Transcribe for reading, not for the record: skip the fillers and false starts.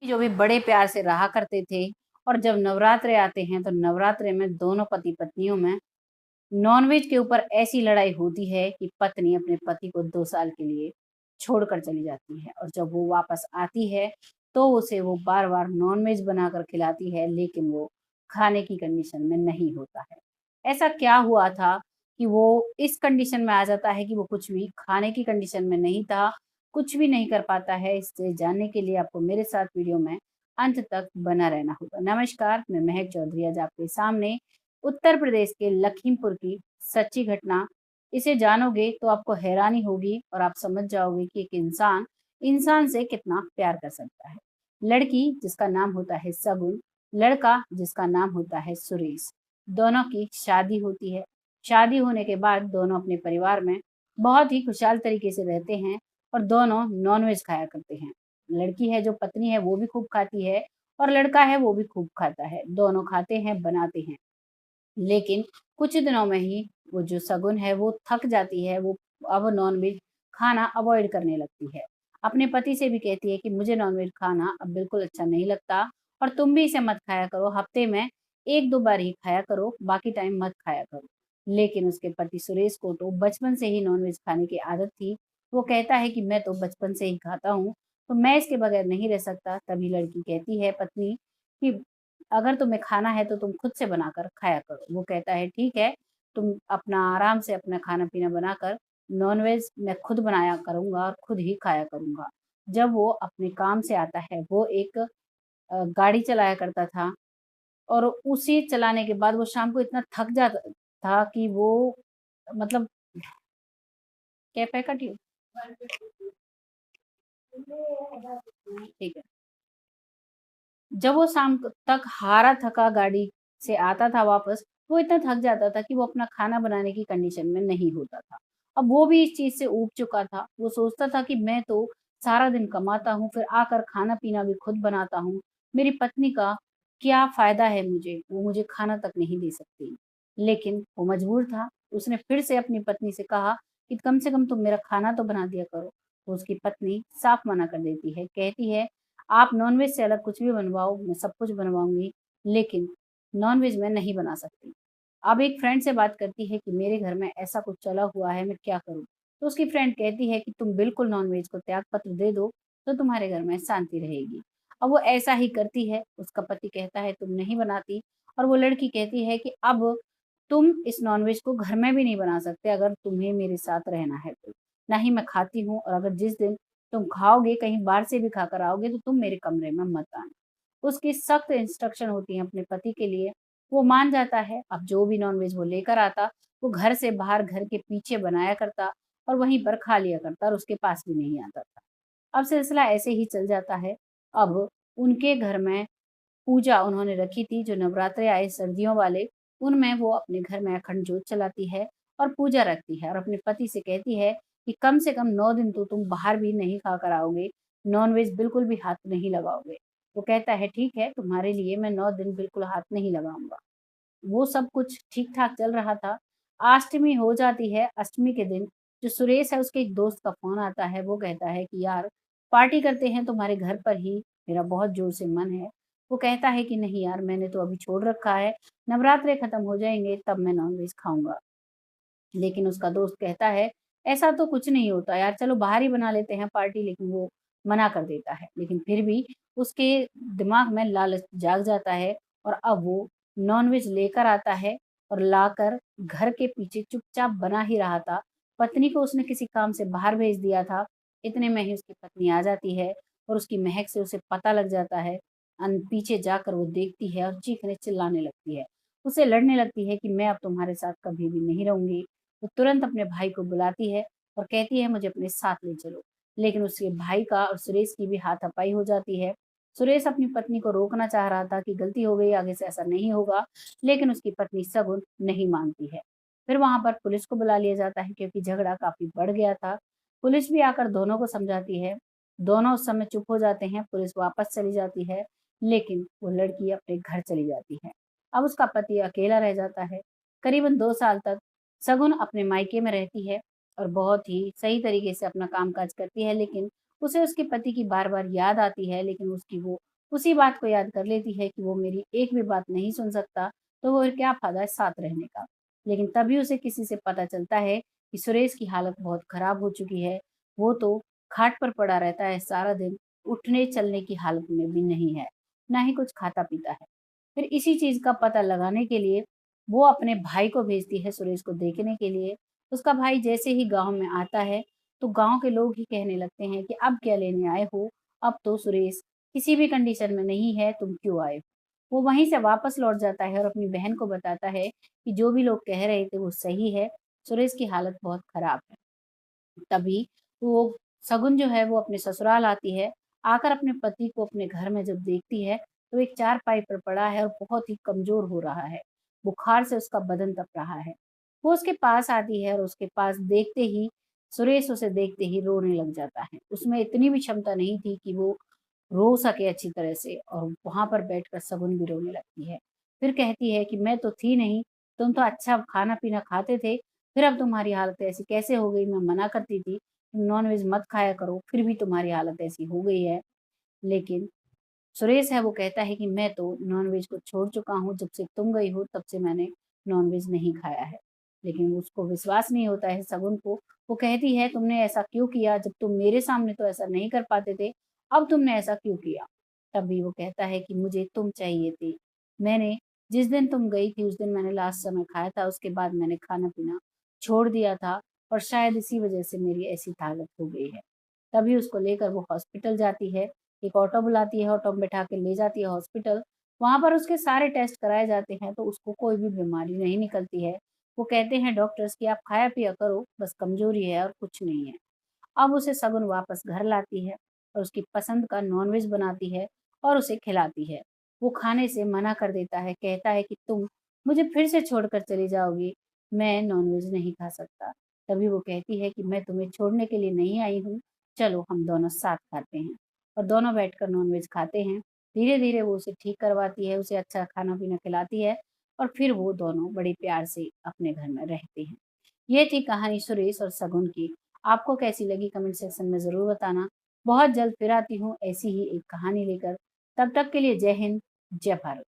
जो भी बड़े प्यार से रहा करते थे। और जब नवरात्रे आते हैं तो नवरात्रे में दोनों पति पत्नियों में नॉनवेज के ऊपर ऐसी लड़ाई होती है कि पत्नी अपने पति को 2 साल के लिए छोड़कर चली जाती है और जब वो वापस आती है तो उसे वो बार-बार नॉनवेज बनाकर खिलाती है, लेकिन वो खाने की कंडीशन में नहीं होता है। ऐसा क्या हुआ था कि वो इस कंडीशन में आ जाता है कि वो कुछ भी खाने की कंडीशन में नहीं था, कुछ भी नहीं कर पाता है। इससे जानने के लिए आपको मेरे साथ वीडियो में अंत तक बना रहना होगा। नमस्कार, मैं महक चौधरी आज आपके सामने उत्तर प्रदेश के लखीमपुर की सच्ची घटना, इसे जानोगे तो आपको हैरानी होगी और आप समझ जाओगे कि एक इंसान इंसान से कितना प्यार कर सकता है। लड़की जिसका नाम होता है सगुन, लड़का जिसका नाम होता है सुरेश, दोनों की शादी होती है। शादी होने के बाद दोनों अपने परिवार में बहुत ही खुशहाल तरीके से रहते हैं और दोनों नॉनवेज खाया करते हैं। लड़की है जो पत्नी है वो भी खूब खाती है और लड़का है वो भी खूब खाता है। दोनों खाते हैं, बनाते हैं। लेकिन कुछ दिनों में ही वो जो शगुन है वो थक जाती है, वो अब नॉनवेज खाना अवॉइड करने लगती है। अपने पति से भी कहती है कि मुझे नॉनवेज खाना अब बिल्कुल अच्छा नहीं लगता और तुम भी इसे मत खाया करो, हफ्ते में 1-2 बार ही खाया करो, बाकी टाइम मत खाया करो। लेकिन उसके पति सुरेश को तो बचपन से ही नॉनवेज खाने की आदत थी। वो कहता है कि मैं तो बचपन से ही खाता हूँ, तो मैं इसके बगैर नहीं रह सकता। तभी लड़की कहती है पत्नी कि अगर तुम्हें खाना है तो तुम खुद से बनाकर खाया करो। वो कहता है ठीक है, तुम अपना आराम से अपना खाना-पीना बनाकर नॉनवेज मैं खुद बनाया करूँगा और खुद ही खाया करूँगा। जब वो अपने काम से आता है, वो एक गाड़ी चलाया करता था और उसी चलाने के बाद वो शाम को इतना थक जाता था कि वो मतलब क्या पैकेट यू ठीक है। जब वो शाम तक हारा थका गाड़ी से आता था वापस, वो इतना थक जाता था कि वो अपना खाना बनाने की कंडीशन में नहीं होता था। अब वो भी इस चीज़ से ऊब चुका था। वो सोचता था कि मैं तो सारा दिन कमाता हूँ, फिर आकर खाना-पीना भी खुद बनाता हूँ। मेरी पत्नी का क्या फ़ायदा है मुझे? वो मुझे खाना तक नहीं दे सकती। लेकिन वो मजबूर था। उसने फिर से अपनी पत्नी से कहा कि कम से कम तुम मेरा खाना तो बना दिया करो। तो उसकी पत्नी साफ मना कर देती है। कहती है आप नॉनवेज से अलग कुछ भी बनवाओ, मैं सब कुछ बनवाऊँगी, लेकिन नॉनवेज मैं नहीं बना सकती। अब एक फ्रेंड से बात करती है कि मेरे घर में ऐसा कुछ चला हुआ है, मैं क्या करूँ? तो उसकी फ्रेंड कहती है कि तुम बिल्कुल नॉनवेज को त्याग पत्र दे दो, तो तुम्हारे घर में शांति रहेगी। अब वो ऐसा ही करती है, उसका पति कहता है तुम नहीं बनाती और वो लड़की कहती है कि अब तुम इस नॉनवेज को घर में भी नहीं बना सकते अगर तुम्हें मेरे साथ रहना है तो। ना ही मैं खाती हूँ और अगर जिस दिन तुम खाओगे, कहीं बाहर से भी खाकर आओगे तो तुम मेरे कमरे में मत आना। उसकी सख्त इंस्ट्रक्शन होती है अपने पति के लिए, वो मान जाता है। अब जो भी नॉनवेज वो लेकर आता, वो घर से बाहर घर के पीछे बनाया करता और वहीं पर खा लिया करता और उसके पास भी नहीं आता था। अब सिलसिला ऐसे ही चल जाता है। अब उनके घर में पूजा उन्होंने रखी थी, जो नवरात्रे आए सर्दियों वाले, उनमें वो अपने घर में अखंड जोत चलाती है और पूजा रखती है और अपने पति से कहती है कि कम से कम 9 दिन तो तुम बाहर भी नहीं खाकर आओगे, नॉन-वेज बिल्कुल भी हाथ नहीं लगाओगे। वो कहता है ठीक है, तुम्हारे लिए मैं 9 दिन बिल्कुल हाथ नहीं लगाऊँगा। वो सब कुछ ठीक-ठाक चल रहा था। अष्टमी हो जाती है, अष्टमी के दिन जो सुरेश है उसके एक दोस्त का फ़ोन आता है, वो कहता है कि यार पार्टी करते हैं तुम्हारे घर पर ही, मेरा बहुत ज़ोर से मन है। वो कहता है कि नहीं यार मैंने तो अभी छोड़ रखा है, नवरात्रे खत्म हो जाएँगे तब मैं नॉनवेज खाऊँगा। लेकिन उसका दोस्त कहता है, ऐसा तो कुछ नहीं होता यार, चलो बाहर ही बना लेते हैं पार्टी, लेकिन वो मना कर देता है। लेकिन फिर भी उसके दिमाग में लालच जाग जाता है और अब वो नॉनवेज लेकर आता है और लाकर घर के पीछे चुपचाप बना ही रहा था। पत्नी को उसने किसी काम से बाहर भेज दिया था, इतने में ही उसकी पत्नी आ जाती है और उसकी महक से उसे पता लग जाता है। पीछे जाकर वो देखती है और चीखने चिल्लाने लगती है। उससे लड़ने लगती है कि मैं अब तुम्हारे साथ कभी भी नहीं रहूँगी। वो तुरंत अपने भाई को बुलाती है और कहती है मुझे अपने साथ ले चलो। लेकिन उसके भाई का और सुरेश की भी हाथापाई हो जाती है। सुरेश अपनी पत्नी को रोकना चाह रहा था कि गलती हो गई, आगे से ऐसा नहीं होगा, लेकिन उसकी पत्नी सगुन नहीं मानती है। फिर वहाँ पर पुलिस को बुला लिया जाता है क्योंकि झगड़ा काफ़ी बढ़ गया था। पुलिस भी आकर दोनों को समझाती है। दोनों उस समय चुप हो जाते हैं, पुलिस वापस चली जाती है, लेकिन वो लड़की अपने घर चली जाती है। अब उसका पति अकेला रह जाता है। करीबन 2 साल तक सगुन अपने मायके में रहती है और बहुत ही सही तरीके से अपना काम-काज करती है, लेकिन उसे उसके पति की बार-बार याद आती है, लेकिन उसकी वो उसी बात को याद कर लेती है कि वो मेरी एक भी बात नहीं सुन सकता, तो वो क्या फ़ायदा है साथ रहने का। लेकिन तभी उसे किसी से पता चलता है कि सुरेश की हालत बहुत खराब हो चुकी है। वो तो खाट पर पड़ा रहता है सारा दिन, उठने-चलने की हालत में भी नहीं है, ना ही कुछ खाता-पीता है। फिर इसी चीज़ का पता लगाने के लिए वो अपने भाई को भेजती है सुरेश को देखने के लिए। उसका भाई जैसे ही गाँव में आता है, तो गाँव के लोग ही कहने लगते हैं कि अब क्या लेने आए हो? अब तो सुरेश किसी भी कंडीशन में नहीं है, तुम क्यों आए हो? वो वहीं से वापस लौट जाता है और अपनी बहन को बताता है कि जो भी लोग कह रहे थे वो सही है, सुरेश की हालत बहुत खराब है। तभी वो शगुन जो है वो अपने ससुराल आती है, आकर अपने पति को अपने घर में जब देखती है, तो एक चारपाई पर पड़ा है और बहुत ही कमज़ोर हो रहा है। बुखार से उसका बदन तप रहा है। वो उसके पास आती है और उसके पास देखते ही सुरेश उसे देखते ही रोने लग जाता है। उसमें इतनी भी क्षमता नहीं थी कि वो रो सके अच्छी तरह से और वहाँ पर बैठकर शगुन भी रोने लगती है। फिर कहती है कि मैं तो थी नहीं, तुम तो अच्छा खाना-पीना खाते थे, फिर अब तुम्हारी हालत ऐसी कैसे हो गई? मैं मना करती थी, तुम नॉन-वेज मत खाया करो, फिर भी तुम्हारी हालत ऐसी हो गई है। लेकिन सुरेश है वो कहता है कि मैं तो नॉन-वेज को छोड़ चुका हूँ, जब से तुम गई हो तब से मैंने नॉन-वेज नहीं खाया है। लेकिन उसको विश्वास नहीं होता है शगुन को, वो कहती है तुमने ऐसा क्यों किया? जब तुम मेरे सामने तो ऐसा नहीं कर पाते थे, अब तुमने ऐसा क्यों किया? तब भी वो कहता है कि मुझे तुम चाहिए थी। मैंने जिस दिन तुम गई थी उस दिन मैंने लास्ट समय खाया था, उसके बाद मैंने खाना-पीना छोड़ दिया था और शायद इसी वजह से मेरी ऐसी हालत हो गई है। तभी उसको लेकर वो हॉस्पिटल जाती है, एक ऑटो बुलाती है, ऑटो में बैठा के ले जाती है हॉस्पिटल। वहाँ पर उसके सारे टेस्ट कराए जाते हैं, तो उसको कोई भी बीमारी नहीं निकलती है। वो कहते हैं डॉक्टर्स कि आप खाया-पिया करो, बस कमज़ोरी है और कुछ नहीं है। अब उसे शगुन वापस घर लाती है और उसकी पसंद का नॉनवेज बनाती है और उसे खिलाती है। वो खाने से मना कर देता है, कहता है कि तुम मुझे फिर से छोड़कर चली जाओगी, मैं नॉनवेज नहीं खा सकता। तभी वो कहती है कि मैं तुम्हें छोड़ने के लिए नहीं आई हूँ, चलो हम दोनों साथ खाते हैं। और दोनों बैठकर नॉनवेज खाते हैं। धीरे-धीरे वो उसे ठीक करवाती है, उसे अच्छा खाना-पीना खिलाती है और फिर वो दोनों बड़े प्यार से अपने घर में रहते हैं। ये थी कहानी सुरेश और शगुन की। आपको कैसी लगी कमेंट सेक्शन में ज़रूर बताना। बहुत जल्द फिर आती हूँ ऐसी ही एक कहानी लेकर। तब तक के लिए जय हिंद, जय भारत।